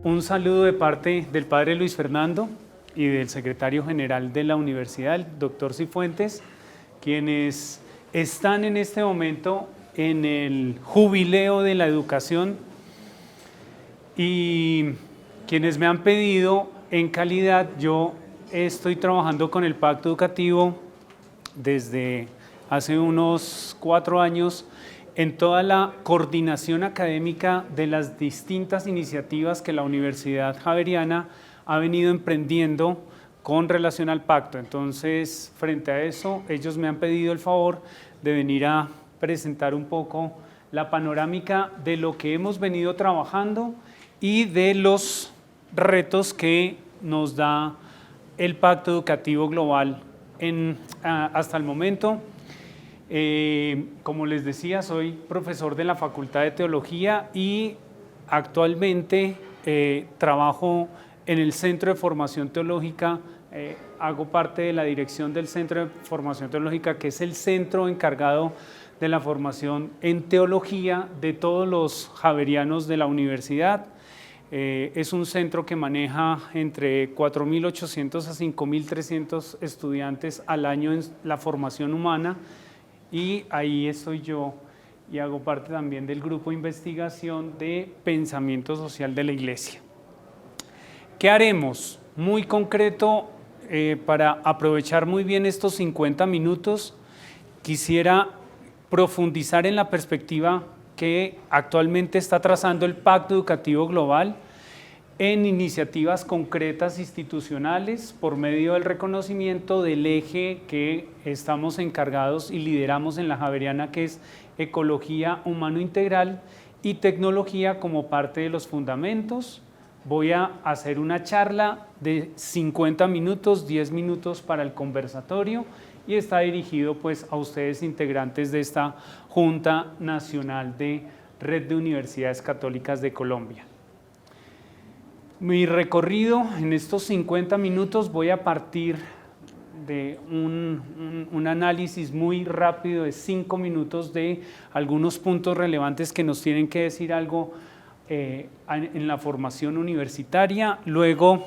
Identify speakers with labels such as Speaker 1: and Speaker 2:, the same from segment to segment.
Speaker 1: Un saludo de parte del padre Luis Fernando y del secretario general de la universidad, el doctor Cifuentes, quienes están en este momento en el jubileo de la educación y quienes me han pedido en calidad. Yo estoy trabajando con el Pacto Educativo desde hace unos 4 años en toda la coordinación académica de las distintas iniciativas que la Universidad Javeriana ha venido emprendiendo con relación al pacto. Entonces, frente a eso, ellos me han pedido el favor de venir a presentar un poco la panorámica de lo que hemos venido trabajando y de los retos que nos da el Pacto Educativo Global hasta el momento. Como les decía, soy profesor de la Facultad de Teología y actualmente trabajo en el Centro de Formación Teológica. Hago parte de la dirección del Centro de Formación Teológica, que es el centro encargado de la formación en teología de todos los javerianos de la universidad. Es un centro que maneja entre 4.800 a 5.300 estudiantes al año en la formación humana, y ahí estoy yo y hago parte también del grupo de investigación de pensamiento social de la Iglesia. ¿Qué haremos? Muy concreto, para aprovechar muy bien estos 50 minutos, quisiera profundizar en la perspectiva que actualmente está trazando el Pacto Educativo Global en iniciativas concretas institucionales por medio del reconocimiento del eje que estamos encargados y lideramos en la Javeriana, que es ecología humano integral y tecnología como parte de los fundamentos. Voy a hacer una charla de 50 minutos, 10 minutos para el conversatorio, y está dirigido pues a ustedes, integrantes de esta Junta Nacional de Red de Universidades Católicas de Colombia. Mi recorrido en estos 50 minutos, voy a partir de un análisis muy rápido de 5 minutos de algunos puntos relevantes que nos tienen que decir algo en la formación universitaria. Luego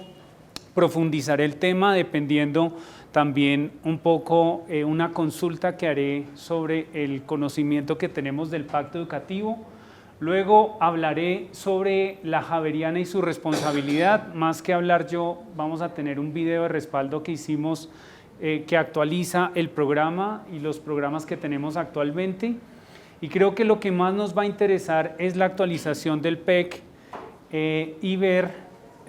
Speaker 1: profundizaré el tema dependiendo también un poco una consulta que haré sobre el conocimiento que tenemos del Pacto Educativo. Luego hablaré sobre la Javeriana y su responsabilidad. Más que hablar yo, vamos a tener un video de respaldo que hicimos que actualiza el programa y los programas que tenemos actualmente. Y creo que lo que más nos va a interesar es la actualización del PEC y ver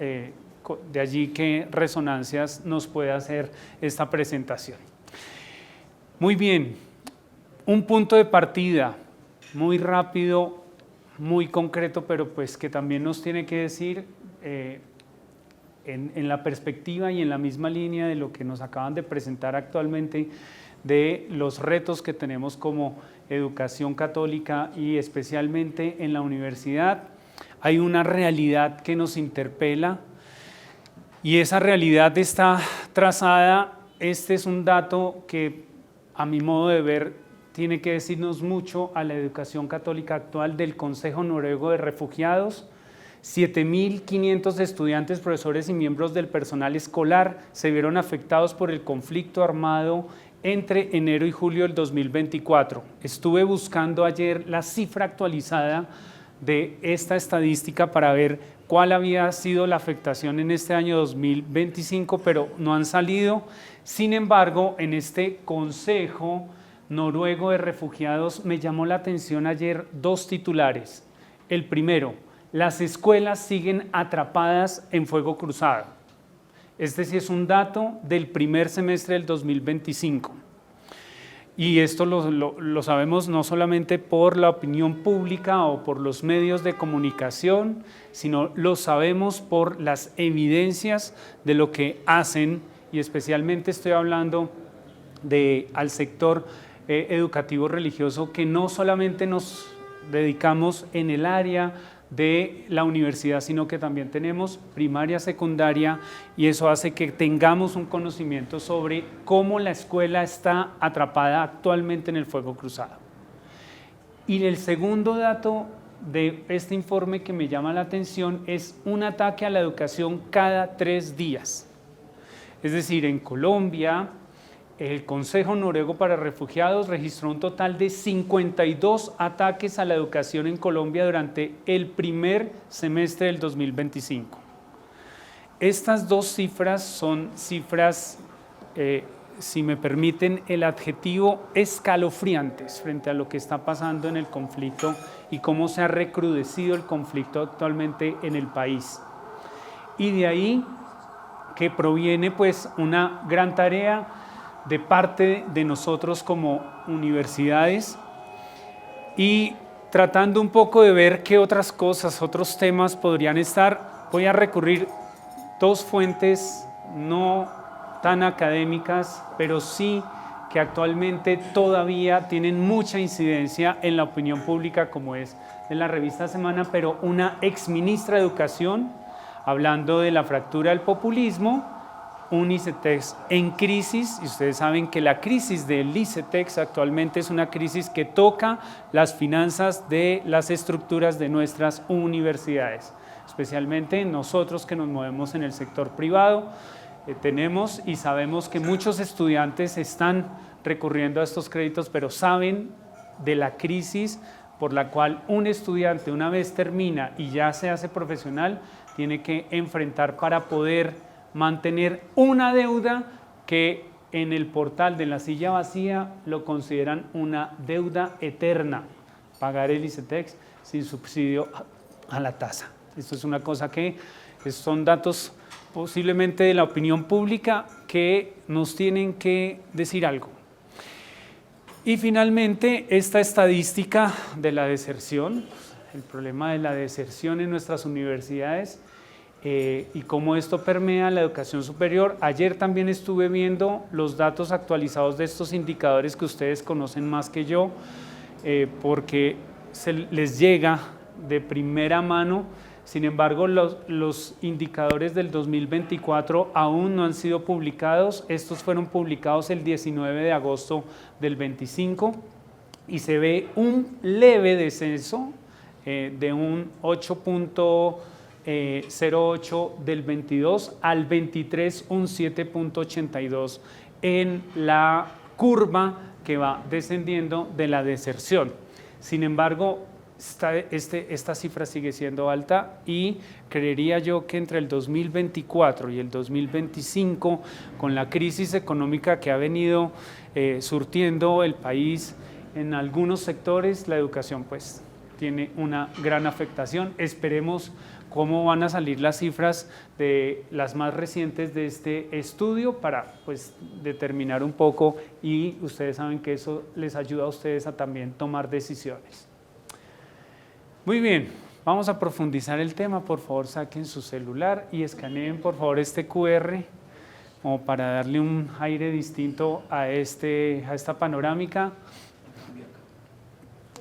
Speaker 1: de allí qué resonancias nos puede hacer esta presentación. Muy bien, un punto de partida muy rápido, muy concreto, pero pues que también nos tiene que decir en la perspectiva y en la misma línea de lo que nos acaban de presentar actualmente, de los retos que tenemos como educación católica y especialmente en la universidad. Hay una realidad que nos interpela y esa realidad está trazada. Este es un dato que, a mi modo de ver, tiene que decirnos mucho a la educación católica actual del Consejo Noruego de Refugiados. 7.500 estudiantes, profesores y miembros del personal escolar se vieron afectados por el conflicto armado entre enero y julio del 2024. Estuve buscando ayer la cifra actualizada de esta estadística para ver cuál había sido la afectación en este año 2025, pero no han salido. Sin embargo, en este Consejo Noruego de Refugiados me llamó la atención ayer 2 titulares. El primero: las escuelas siguen atrapadas en fuego cruzado. Este sí es un dato del primer semestre del 2025. Y esto lo sabemos no solamente por la opinión pública o por los medios de comunicación, sino lo sabemos por las evidencias de lo que hacen, y especialmente estoy hablando al sector educativo religioso, que no solamente nos dedicamos en el área de la universidad, sino que también tenemos primaria, secundaria, y eso hace que tengamos un conocimiento sobre cómo la escuela está atrapada actualmente en el fuego cruzado. Y el segundo dato de este informe que me llama la atención es un ataque a la educación cada 3 días. Es decir, en Colombia, el Consejo Noruego para Refugiados registró un total de 52 ataques a la educación en Colombia durante el primer semestre del 2025. Estas dos cifras son cifras, si me permiten el adjetivo, escalofriantes frente a lo que está pasando en el conflicto y cómo se ha recrudecido el conflicto actualmente en el país. Y de ahí que proviene pues una gran tarea de parte de nosotros como universidades y tratando un poco de ver qué otras cosas, otros temas podrían estar. Voy a recurrir dos fuentes no tan académicas, pero sí que actualmente todavía tienen mucha incidencia en la opinión pública, como es en la revista Semana, pero una exministra de Educación, hablando de la fractura del populismo, un ICETEX en crisis, y ustedes saben que la crisis del ICETEX actualmente es una crisis que toca las finanzas de las estructuras de nuestras universidades, especialmente nosotros que nos movemos en el sector privado. Tenemos y sabemos que muchos estudiantes están recurriendo a estos créditos, pero saben de la crisis por la cual un estudiante, una vez termina y ya se hace profesional, tiene que enfrentar para poder mantener una deuda que en el portal de La Silla Vacía lo consideran una deuda eterna, pagar el ICETEX sin subsidio a la tasa. Esto es una cosa que son datos posiblemente de la opinión pública que nos tienen que decir algo. Y finalmente, esta estadística de la deserción, el problema de la deserción en nuestras universidades y cómo esto permea la educación superior. Ayer también estuve viendo los datos actualizados de estos indicadores que ustedes conocen más que yo, porque se les llega de primera mano. Sin embargo, los indicadores del 2024 aún no han sido publicados. Estos fueron publicados el 19 de agosto del 25 y se ve un leve descenso de un 8.08 del 22 al 23, un 7.82 en la curva que va descendiendo de la deserción. Sin embargo, esta cifra sigue siendo alta y creería yo que entre el 2024 y el 2025, con la crisis económica que ha venido surtiendo el país en algunos sectores, la educación pues tiene una gran afectación. Esperemos cómo van a salir las cifras de las más recientes de este estudio para pues determinar un poco, y ustedes saben que eso les ayuda a ustedes a también tomar decisiones. Muy bien, vamos a profundizar el tema. Por favor, saquen su celular y escaneen por favor este QR como para darle un aire distinto a esta panorámica.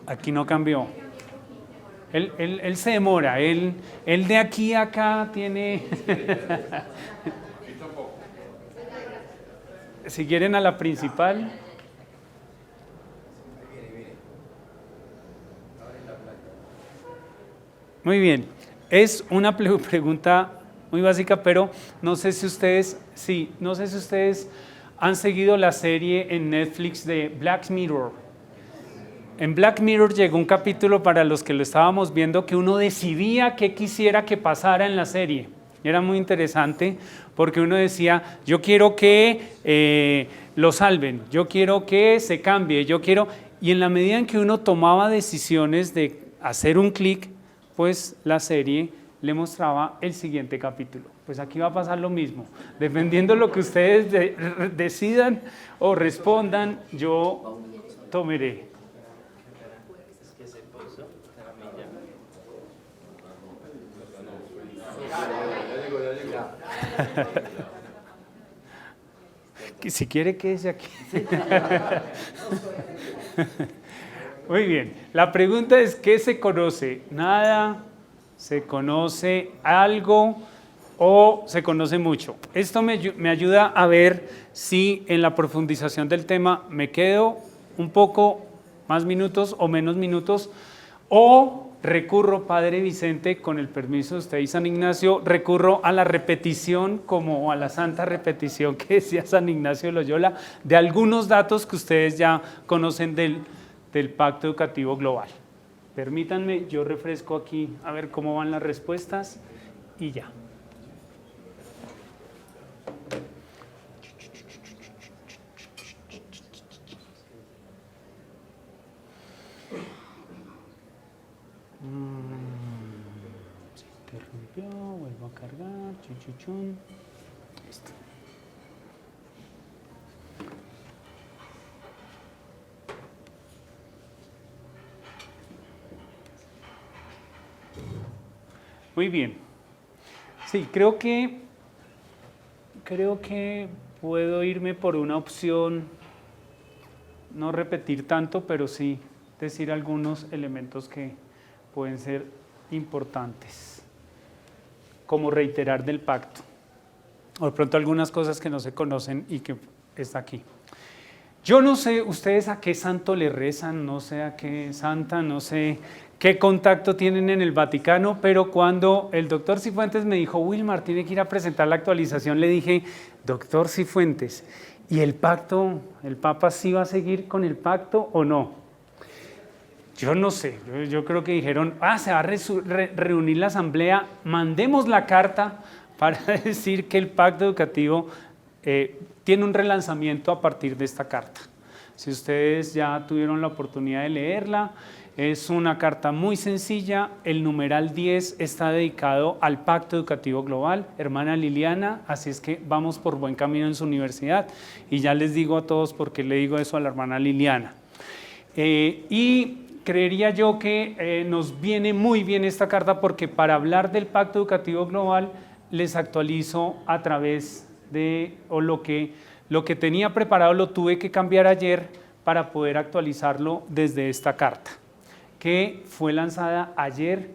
Speaker 1: Aquí no cambió. Él se demora, él de aquí a acá tiene... Si quieren a la principal. Muy bien, es una pregunta muy básica, pero no sé si ustedes han seguido la serie en Netflix de Black Mirror. En Black Mirror llegó un capítulo, para los que lo estábamos viendo, que uno decidía qué quisiera que pasara en la serie. Era muy interesante porque uno decía, yo quiero que lo salven, yo quiero que se cambie, yo quiero... Y en la medida en que uno tomaba decisiones de hacer un clic, pues la serie le mostraba el siguiente capítulo. Pues aquí va a pasar lo mismo. Dependiendo de lo que ustedes decidan o respondan, yo tomaré. Si quiere, quédese aquí. Muy bien, la pregunta es, ¿qué se conoce? ¿Nada? ¿Se conoce algo? ¿O se conoce mucho? Esto me ayuda a ver si en la profundización del tema me quedo un poco más minutos o menos minutos, O recurro, Padre Vicente, con el permiso de usted y San Ignacio, recurro a la repetición, como a la santa repetición que decía San Ignacio de Loyola, de algunos datos que ustedes ya conocen del Pacto Educativo Global. Permítanme, yo refresco aquí a ver cómo van las respuestas y ya. Se interrumpió, vuelvo a cargar, chun. Listo. Muy bien. Sí, creo que puedo irme por una opción, no repetir tanto, pero sí decir algunos elementos que pueden ser importantes, como reiterar del pacto, o de pronto algunas cosas que no se conocen y que está aquí. Yo no sé ustedes a qué santo le rezan, no sé a qué santa, no sé qué contacto tienen en el Vaticano, pero cuando el doctor Cifuentes me dijo, Wilmar, tiene que ir a presentar la actualización, le dije, doctor Cifuentes, ¿y el pacto, el Papa sí va a seguir con el pacto o no? Yo no sé, yo creo que dijeron, se va a reunir la asamblea, mandemos la carta para decir que el pacto educativo tiene un relanzamiento a partir de esta carta. Si ustedes ya tuvieron la oportunidad de leerla, es una carta muy sencilla, el numeral 10 está dedicado al Pacto Educativo Global, hermana Liliana, así es que vamos por buen camino en su universidad, y ya les digo a todos por qué le digo eso a la hermana Liliana. Y creería yo que nos viene muy bien esta carta porque para hablar del Pacto Educativo Global les actualizo a través de, o lo que tenía preparado lo tuve que cambiar ayer para poder actualizarlo desde esta carta, que fue lanzada ayer,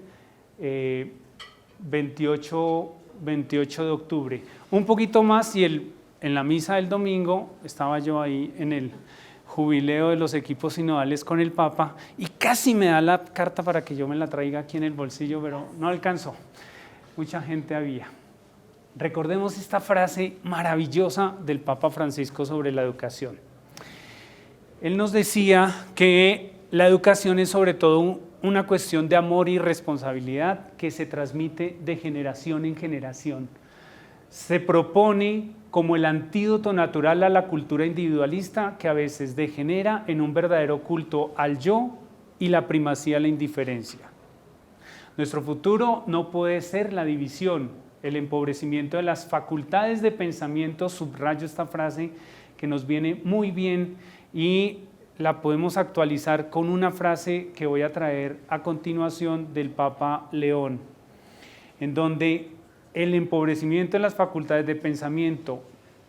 Speaker 1: 28 de octubre. Un poquito más y en la misa del domingo estaba yo ahí en el jubileo de los equipos sinodales con el Papa y casi me da la carta para que yo me la traiga aquí en el bolsillo, pero no alcanzó. Mucha gente había. Recordemos esta frase maravillosa del Papa Francisco sobre la educación. Él nos decía que la educación es sobre todo una cuestión de amor y responsabilidad que se transmite de generación en generación. Se propone como el antídoto natural a la cultura individualista que a veces degenera en un verdadero culto al yo y la primacía a la indiferencia. Nuestro futuro no puede ser la división, el empobrecimiento de las facultades de pensamiento, subrayo esta frase que nos viene muy bien y la podemos actualizar con una frase que voy a traer a continuación del Papa León, en donde el empobrecimiento de las facultades de pensamiento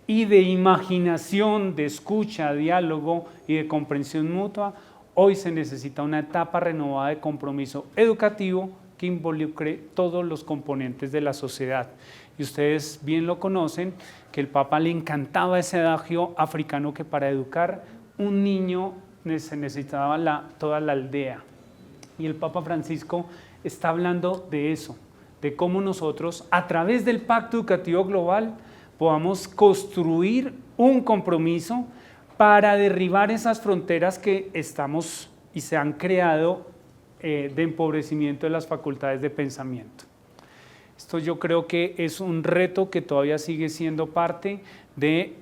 Speaker 1: y de imaginación, de escucha, diálogo y de comprensión mutua, hoy se necesita una etapa renovada de compromiso educativo que involucre todos los componentes de la sociedad. Y ustedes bien lo conocen, que el Papa le encantaba ese adagio africano que para educar un niño se necesitaba toda la aldea. Y el Papa Francisco está hablando de eso, de cómo nosotros, a través del Pacto Educativo Global, podamos construir un compromiso para derribar esas fronteras que estamos y se han creado de empobrecimiento de las facultades de pensamiento. Esto yo creo que es un reto que todavía sigue siendo parte de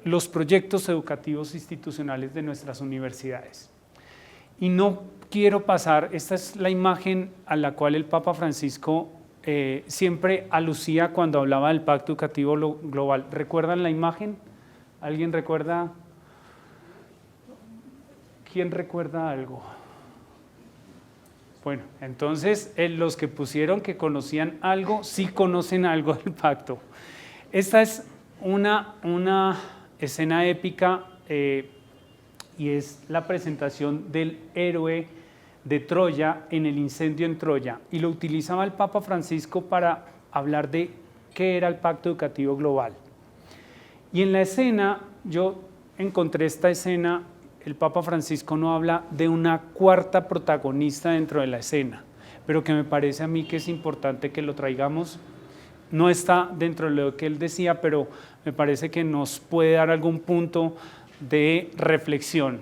Speaker 1: los proyectos educativos institucionales de nuestras universidades. Y no quiero pasar, esta es la imagen a la cual el Papa Francisco siempre alucía cuando hablaba del Pacto Educativo Global. ¿Recuerdan la imagen? ¿Alguien recuerda? ¿Quién recuerda algo? Bueno, entonces los que pusieron que conocían algo, sí conocen algo del pacto. Esta es una escena épica y es la presentación del héroe de Troya en el incendio en Troya. Y lo utilizaba el Papa Francisco para hablar de qué era el Pacto Educativo Global. Y en la escena, yo encontré esta escena el Papa Francisco no habla de una cuarta protagonista dentro de la escena, pero que me parece a mí que es importante que lo traigamos. No está dentro de lo que él decía, pero me parece que nos puede dar algún punto de reflexión.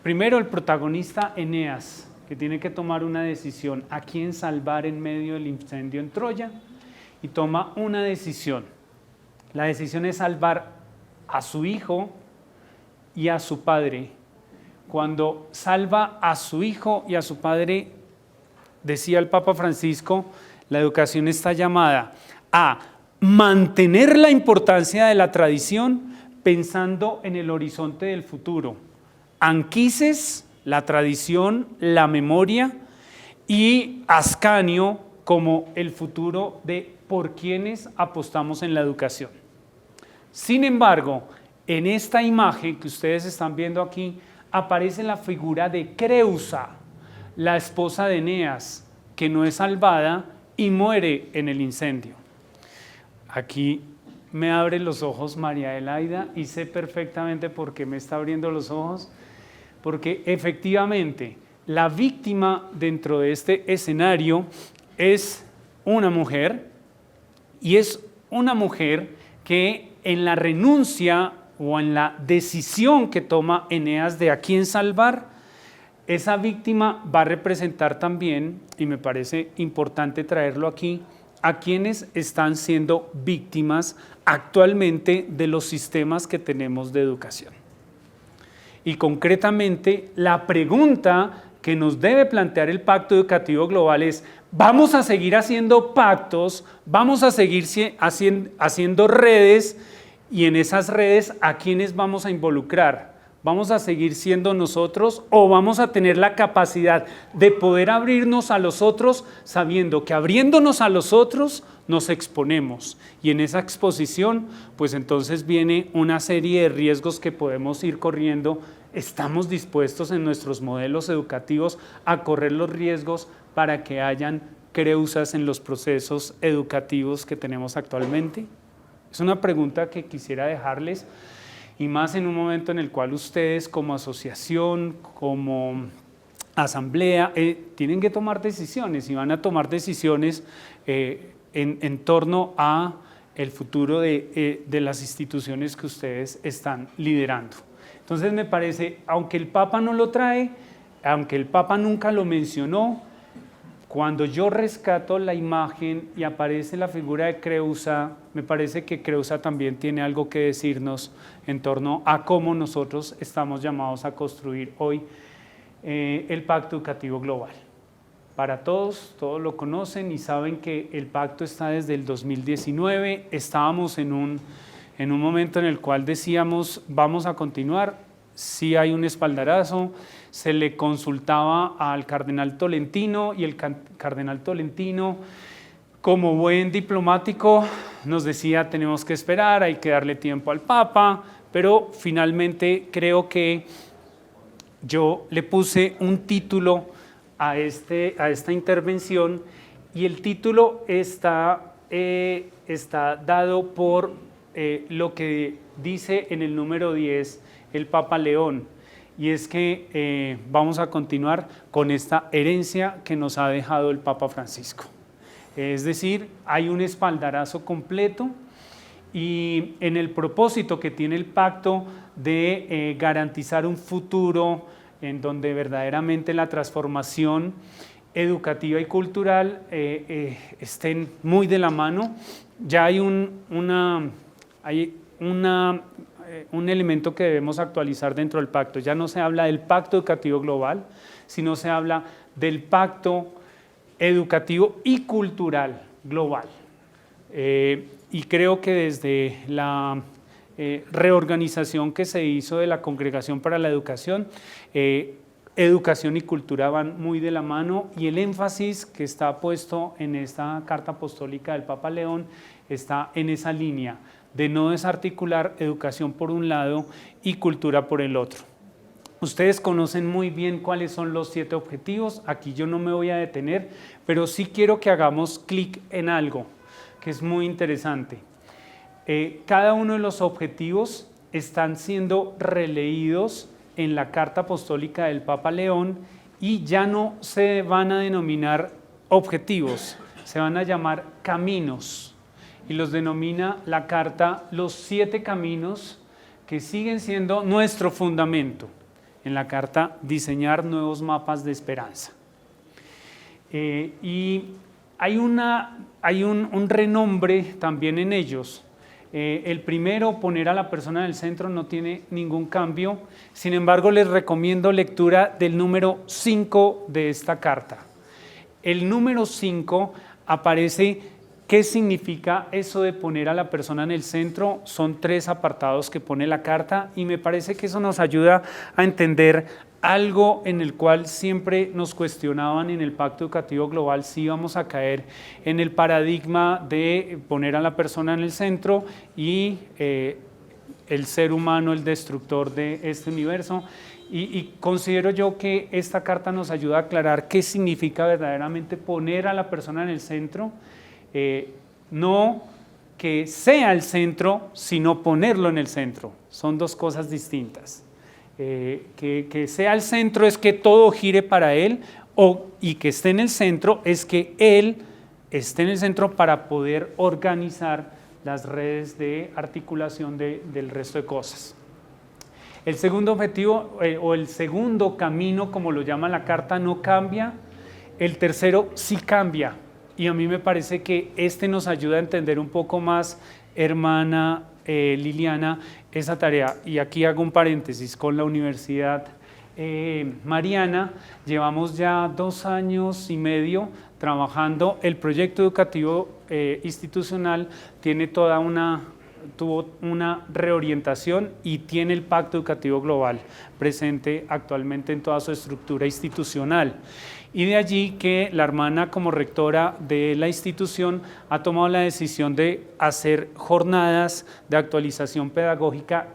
Speaker 1: Primero, el protagonista Eneas, que tiene que tomar una decisión a quién salvar en medio del incendio en Troya, y toma una decisión. La decisión es salvar a su hijo y a su padre. Cuando salva a su hijo y a su padre, decía el Papa Francisco, la educación está llamada a mantener la importancia de la tradición pensando en el horizonte del futuro. Anquises, la tradición, la memoria, y Ascanio como el futuro de por quienes apostamos en la educación. Sin embargo, en esta imagen que ustedes están viendo aquí, aparece la figura de Creusa, la esposa de Eneas, que no es salvada y muere en el incendio. Aquí me abre los ojos María Adelaida y sé perfectamente por qué me está abriendo los ojos, porque efectivamente la víctima dentro de este escenario es una mujer, y es una mujer que en la renuncia o en la decisión que toma Eneas de a quién salvar, esa víctima va a representar también, y me parece importante traerlo aquí, a quienes están siendo víctimas actualmente de los sistemas que tenemos de educación. Y concretamente, la pregunta que nos debe plantear el Pacto Educativo Global es: ¿vamos a seguir haciendo pactos? ¿Vamos a seguir haciendo redes? Y en esas redes, ¿a quiénes vamos a involucrar? ¿Vamos a seguir siendo nosotros o vamos a tener la capacidad de poder abrirnos a los otros, sabiendo que abriéndonos a los otros nos exponemos? Y en esa exposición, pues entonces viene una serie de riesgos que podemos ir corriendo. ¿Estamos dispuestos en nuestros modelos educativos a correr los riesgos para que hayan creusas en los procesos educativos que tenemos actualmente? Es una pregunta que quisiera dejarles, y más en un momento en el cual ustedes como asociación, como asamblea, tienen que tomar decisiones, y van a tomar decisiones en torno a el futuro de las instituciones que ustedes están liderando. Entonces me parece, aunque el Papa no lo trae, aunque el Papa nunca lo mencionó, cuando yo rescato la imagen y aparece la figura de Creusa, me parece que Creusa también tiene algo que decirnos en torno a cómo nosotros estamos llamados a construir hoy el Pacto Educativo Global. Para todos lo conocen y saben que el pacto está desde el 2019. Estábamos en un momento en el cual decíamos, vamos a continuar. Sí hay un espaldarazo. Se le consultaba al cardenal Tolentino, y el cardenal Tolentino, como buen diplomático, nos decía: tenemos que esperar, hay que darle tiempo al Papa. Pero finalmente creo que yo le puse un título a esta intervención, y el título está dado por lo que dice en el número 10 el Papa León, y es que vamos a continuar con esta herencia que nos ha dejado el Papa Francisco. Es decir, hay un espaldarazo completo, y en el propósito que tiene el pacto de garantizar un futuro en donde verdaderamente la transformación educativa y cultural estén muy de la mano. Ya hay un elemento que debemos actualizar dentro del pacto. Ya no se habla del Pacto Educativo Global, sino se habla del Pacto Educativo y Cultural Global. Y creo que desde la reorganización que se hizo de la Congregación para la Educación, educación y cultura van muy de la mano, y el énfasis que está puesto en esta carta apostólica del Papa León está en esa línea de no desarticular educación por un lado y cultura por el otro. Ustedes conocen muy bien cuáles son los 7 objetivos. Aquí yo no me voy a detener, pero sí quiero que hagamos clic en algo que es muy interesante. Cada uno de los objetivos están siendo releídos en la Carta Apostólica del Papa León y ya no se van a denominar objetivos, se van a llamar caminos. Y los denomina la Carta los 7 caminos que siguen siendo nuestro fundamento. En la Carta, diseñar nuevos mapas de esperanza. Y hay un renombre también en ellos. El primero, poner a la persona en el centro, no tiene ningún cambio. Sin embargo, les recomiendo lectura del número 5 de esta carta. El número 5 aparece, ¿qué significa eso de poner a la persona en el centro? Son 3 apartados que pone la carta y me parece que eso nos ayuda a entender algo en el cual siempre nos cuestionaban en el Pacto Educativo Global si íbamos a caer en el paradigma de poner a la persona en el centro y el ser humano, el destructor de este universo. Y considero yo que esta carta nos ayuda a aclarar qué significa verdaderamente poner a la persona en el centro, no que sea el centro, sino ponerlo en el centro. Son 2 cosas distintas. Que sea el centro es que todo gire para él, y que esté en el centro es que él esté en el centro para poder organizar las redes de articulación del resto de cosas. El segundo objetivo o el segundo camino, como lo llama la carta, no cambia. El tercero sí cambia. Y a mí me parece que nos ayuda a entender un poco más, hermana Liliana, esa tarea. Y aquí hago un paréntesis con la Universidad Mariana. Llevamos ya 2 años y medio trabajando. El proyecto educativo institucional tuvo una reorientación y tiene el Pacto Educativo Global presente actualmente en toda su estructura institucional. Y de allí que la hermana, como rectora de la institución, ha tomado la decisión de hacer jornadas de actualización pedagógica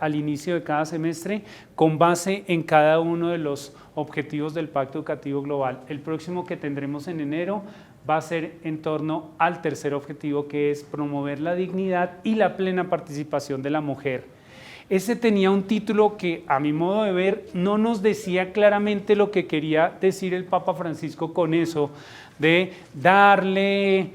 Speaker 1: al inicio de cada semestre con base en cada uno de los objetivos del Pacto Educativo Global. El próximo que tendremos en enero va a ser en torno al tercer objetivo, que es promover la dignidad y la plena participación de la mujer. Ese tenía un título que, a mi modo de ver, no nos decía claramente lo que quería decir el Papa Francisco con eso, de darle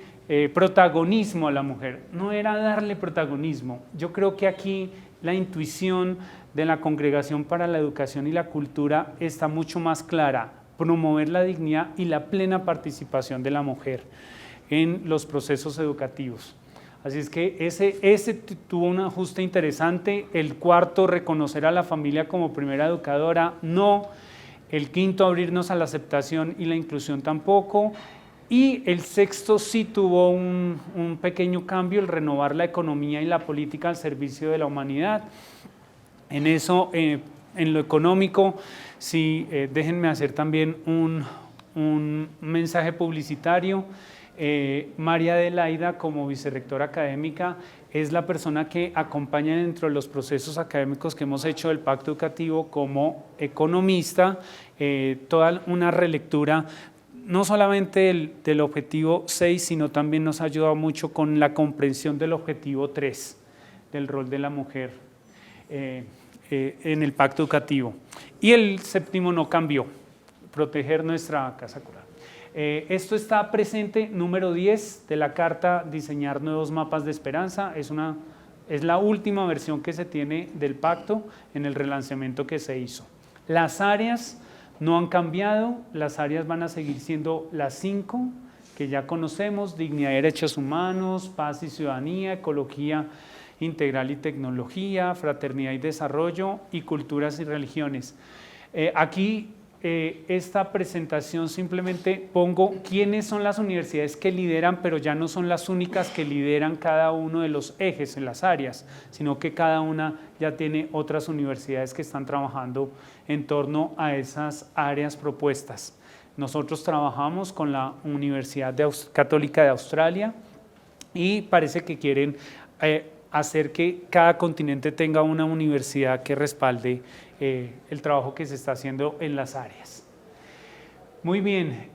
Speaker 1: protagonismo a la mujer. No era darle protagonismo. Yo creo que aquí la intuición de la Congregación para la Educación y la Cultura está mucho más clara: promover la dignidad y la plena participación de la mujer en los procesos educativos. Así es que ese tuvo un ajuste interesante. El cuarto, reconocer a la familia como primera educadora, no. El quinto, abrirnos a la aceptación y la inclusión, tampoco. Y el sexto sí tuvo un pequeño cambio, el renovar la economía y la política al servicio de la humanidad. En eso, en lo económico, sí, déjenme hacer también un mensaje publicitario. María Adelaida, como vicerrectora académica, es la persona que acompaña dentro de los procesos académicos que hemos hecho del Pacto Educativo como economista, toda una relectura no solamente del objetivo 6, sino también nos ha ayudado mucho con la comprensión del objetivo 3, del rol de la mujer en el Pacto Educativo. Y el séptimo no cambió: proteger nuestra casa coral. Esto está presente, número 10 de la carta, diseñar nuevos mapas de esperanza. Es la última versión que se tiene del pacto en el relanzamiento que se hizo. Las áreas no han cambiado, las áreas van a seguir siendo las 5 que ya conocemos: dignidad y derechos humanos, paz y ciudadanía, ecología integral y tecnología, fraternidad y desarrollo, y culturas y religiones. Aquí esta presentación simplemente pongo quiénes son las universidades que lideran, pero ya no son las únicas que lideran cada uno de los ejes en las áreas, sino que cada una ya tiene otras universidades que están trabajando en torno a esas áreas propuestas. Nosotros trabajamos con la Universidad Católica de Australia y parece que quieren hacer que cada continente tenga una universidad que respalde el trabajo que se está haciendo en las áreas. Muy bien,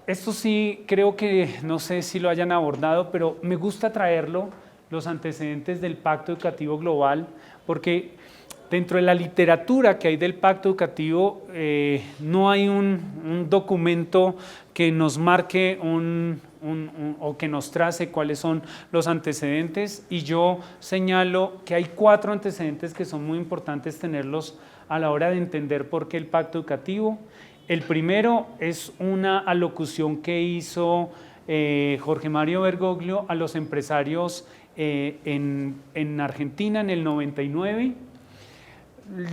Speaker 1: esto sí creo que no sé si lo hayan abordado, pero me gusta traerlo, los antecedentes del Pacto Educativo Global, porque Dentro de la literatura que hay del Pacto Educativo, no hay un documento que nos marque o que nos trace cuáles son los antecedentes, y yo señalo que hay 4 antecedentes que son muy importantes tenerlos a la hora de entender por qué el Pacto Educativo. El primero es una alocución que hizo Jorge Mario Bergoglio a los empresarios en Argentina en el 99.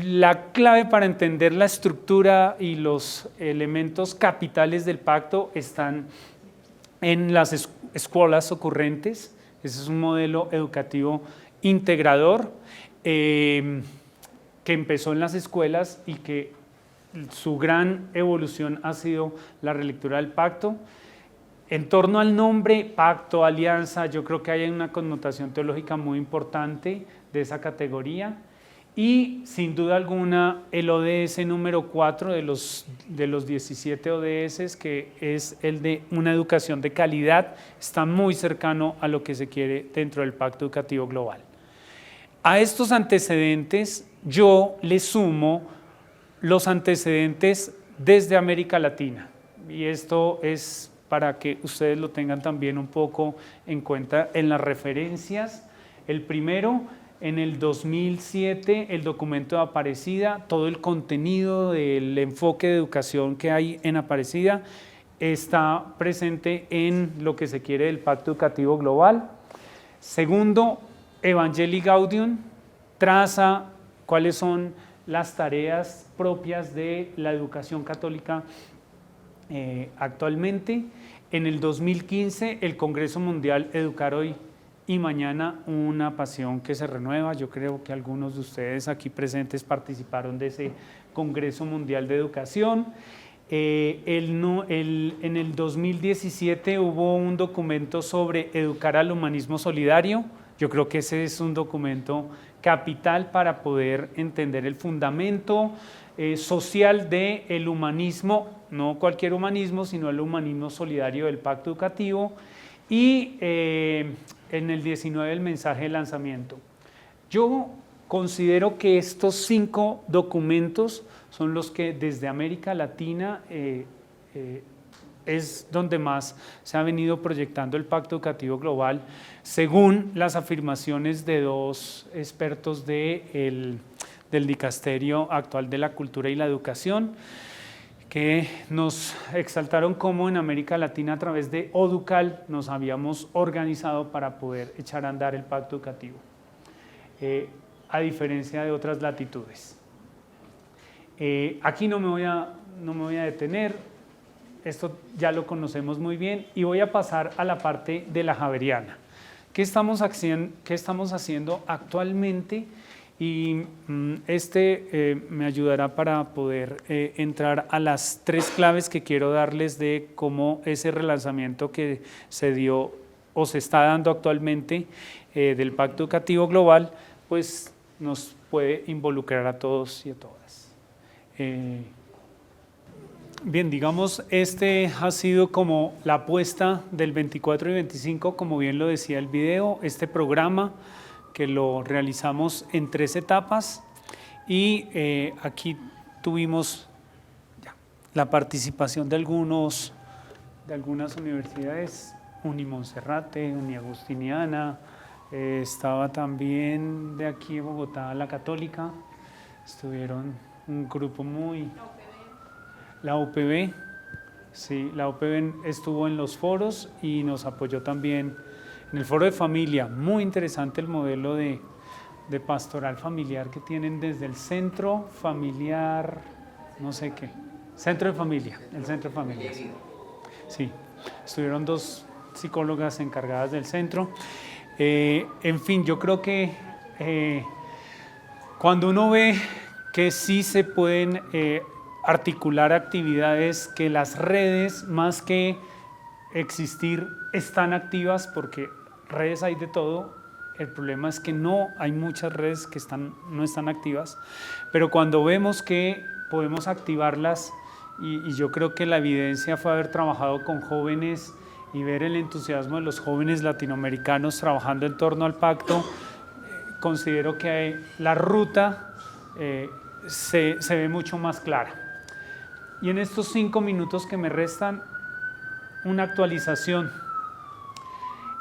Speaker 1: La clave para entender la estructura y los elementos capitales del pacto están en las escuelas ocurrentes. Ese es un modelo educativo integrador que empezó en las escuelas y que su gran evolución ha sido la relectura del pacto. En torno al nombre, pacto, alianza, yo creo que hay una connotación teológica muy importante de esa categoría. Y sin duda alguna el ODS número 4 de los 17 ODS, que es el de una educación de calidad, está muy cercano a lo que se quiere dentro del Pacto Educativo Global. A estos antecedentes yo le sumo los antecedentes desde América Latina, y esto es para que ustedes lo tengan también un poco en cuenta en las referencias. El primero, en el 2007, el documento de Aparecida, todo el contenido del enfoque de educación que hay en Aparecida está presente en lo que se quiere del Pacto Educativo Global. Segundo, Evangelii Gaudium traza cuáles son las tareas propias de la educación católica actualmente. En el 2015, el Congreso Mundial Educar Hoy y Mañana, una pasión que se renueva. Yo creo que algunos de ustedes aquí presentes participaron de ese Congreso Mundial de Educación. En el 2017 hubo un documento sobre educar al humanismo solidario. Yo creo que ese es un documento capital para poder entender el fundamento social del humanismo, no cualquier humanismo, sino el humanismo solidario del Pacto Educativo. Y en el 19 el mensaje de lanzamiento. Yo considero que estos 5 documentos son los que desde América Latina es donde más se ha venido proyectando el Pacto Educativo Global, según las afirmaciones de 2 expertos del dicasterio actual de la cultura y la educación, que nos exaltaron cómo en América Latina a través de ODUCAL nos habíamos organizado para poder echar a andar el Pacto Educativo, a diferencia de otras latitudes. Aquí no me voy a detener, esto ya lo conocemos muy bien, y voy a pasar a la parte de la javeriana. ¿Qué estamos haciendo actualmente? Y me ayudará para poder entrar a las 3 claves que quiero darles de cómo ese relanzamiento que se dio o se está dando actualmente del Pacto Educativo Global, pues nos puede involucrar a todos y a todas. Bien, digamos, ha sido como la apuesta del 24 y 25, como bien lo decía el video, este programa que lo realizamos en 3 etapas, y aquí tuvimos la participación de algunas universidades, Unimonserrate, Uniagustiniana, estaba también de aquí en Bogotá la Católica, estuvieron un grupo la UPB, sí, la UPB estuvo en los foros y nos apoyó también en el foro de familia. Muy interesante el modelo de pastoral familiar que tienen desde el centro familiar, no sé qué, centro de familia, el centro de familia. Sí, estuvieron 2 psicólogas encargadas del centro. En fin, yo creo que cuando uno ve que sí se pueden articular actividades, que las redes, más que existir, están activas, porque redes hay de todo. El problema es que no hay muchas redes que no están activas, pero cuando vemos que podemos activarlas, y yo creo que la evidencia fue haber trabajado con jóvenes y ver el entusiasmo de los jóvenes latinoamericanos trabajando en torno al pacto, considero que la ruta se ve mucho más clara. Y en estos 5 minutos que me restan, una actualización.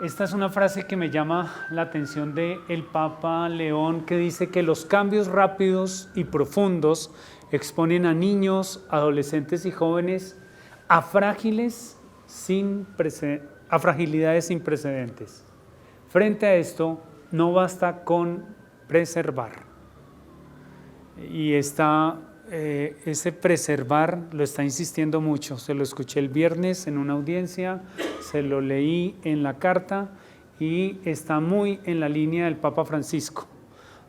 Speaker 1: Esta es una frase que me llama la atención del Papa León, que dice que los cambios rápidos y profundos exponen a niños, adolescentes y jóvenes a fragilidades sin precedentes. Frente a esto, no basta con preservar. Y ese preservar lo está insistiendo mucho. Se lo escuché el viernes en una audiencia, se lo leí en la carta y está muy en la línea del Papa Francisco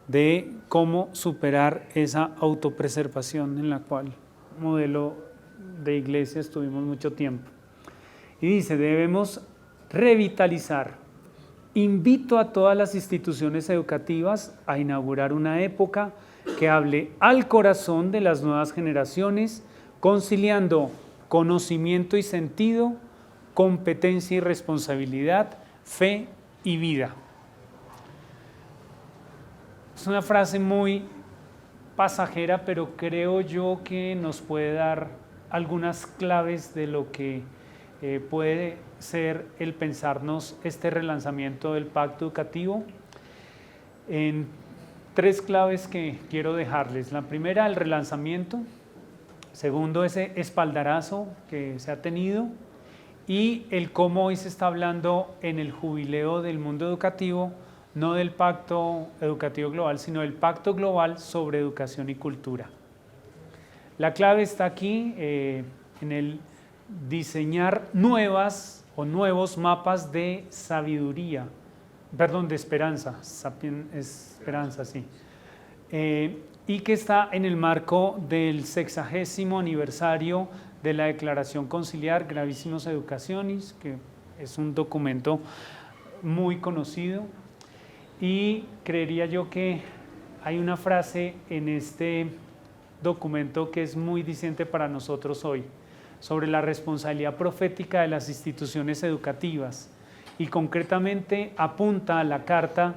Speaker 1: de cómo superar esa autopreservación en la cual modelo de iglesia estuvimos mucho tiempo. Y dice, debemos revitalizar. Invito a todas las instituciones educativas a inaugurar una época que hable al corazón de las nuevas generaciones, conciliando conocimiento y sentido, competencia y responsabilidad, fe y vida. Es una frase muy pasajera, pero creo yo que nos puede dar algunas claves de lo que puede ser el pensarnos este relanzamiento del pacto educativo. En 3 claves que quiero dejarles. La primera, el relanzamiento. Segundo, ese espaldarazo que se ha tenido. Y el cómo hoy se está hablando en el jubileo del mundo educativo, no del pacto educativo global, sino del pacto global sobre educación y cultura. La clave está aquí en el diseñar nuevas o nuevos mapas de sabiduría, perdón, de esperanza, esperanza, sí. Y que está en el marco del 60º aniversario de la Declaración Conciliar Gravissimos Educationis, que es un documento muy conocido. Y creería yo que hay una frase en este documento que es muy diciente para nosotros hoy, sobre la responsabilidad profética de las instituciones educativas. Y concretamente apunta a la carta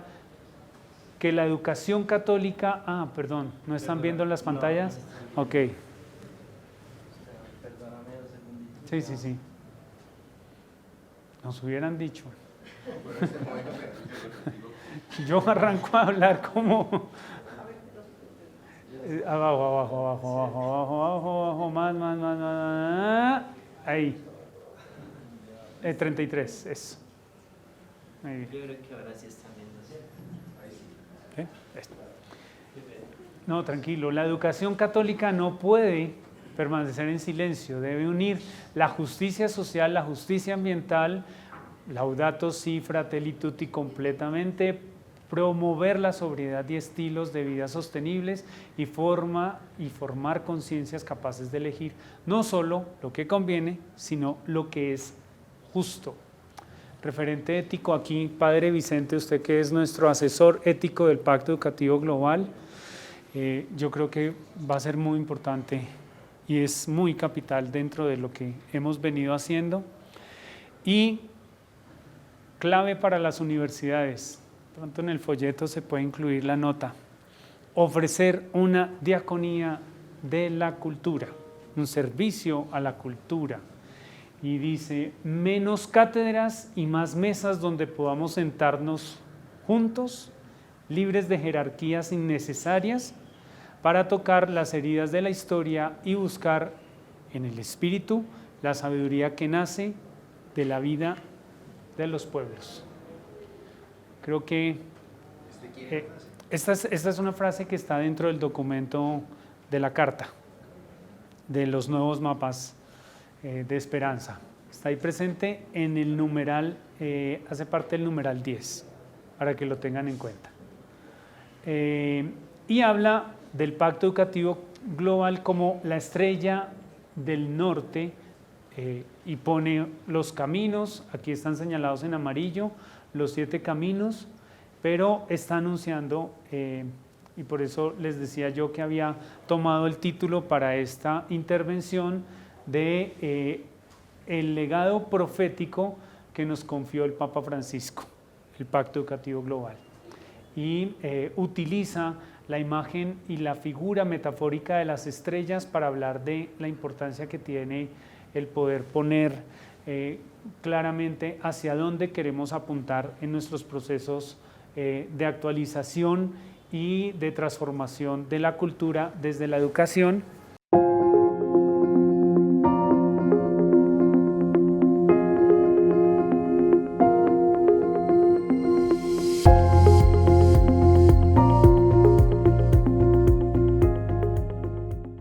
Speaker 1: que la educación católica... perdón, ¿no están viendo las pantallas? Ok. Sí. Nos hubieran dicho. Yo arranco a hablar como... Abajo, más. Ahí. 33, eso.
Speaker 2: Yo creo que ahora sí están viendo.
Speaker 1: ¿Qué? Esto. No, tranquilo. La educación católica no puede permanecer en silencio. Debe unir la justicia social, la justicia ambiental, Laudato Si, Fratelli Tutti completamente, promover la sobriedad y estilos de vida sostenibles y formar conciencias capaces de elegir no solo lo que conviene, sino lo que es justo. Referente ético aquí, Padre Vicente, usted que es nuestro asesor ético del Pacto Educativo Global, yo creo que va a ser muy importante y es muy capital dentro de lo que hemos venido haciendo. Y clave para las universidades, pronto en el folleto se puede incluir la nota, ofrecer una diaconía de la cultura, un servicio a la cultura. Y dice, menos cátedras y más mesas donde podamos sentarnos juntos, libres de jerarquías innecesarias, para tocar las heridas de la historia y buscar en el espíritu la sabiduría que nace de la vida de los pueblos. Creo que esta es una frase que está dentro del documento de la carta, de los nuevos mapas de esperanza. Está ahí presente en el numeral, hace parte del numeral 10, para que lo tengan en cuenta. Y habla del Pacto Educativo Global como la estrella del norte, y pone los caminos, aquí están señalados en amarillo, los 7 caminos, pero está anunciando, y por eso les decía yo que había tomado el título para esta intervención de el legado profético que nos confió el Papa Francisco, el Pacto Educativo Global. Y utiliza la imagen y la figura metafórica de las estrellas para hablar de la importancia que tiene el poder poner claramente hacia dónde queremos apuntar en nuestros procesos de actualización y de transformación de la cultura desde la educación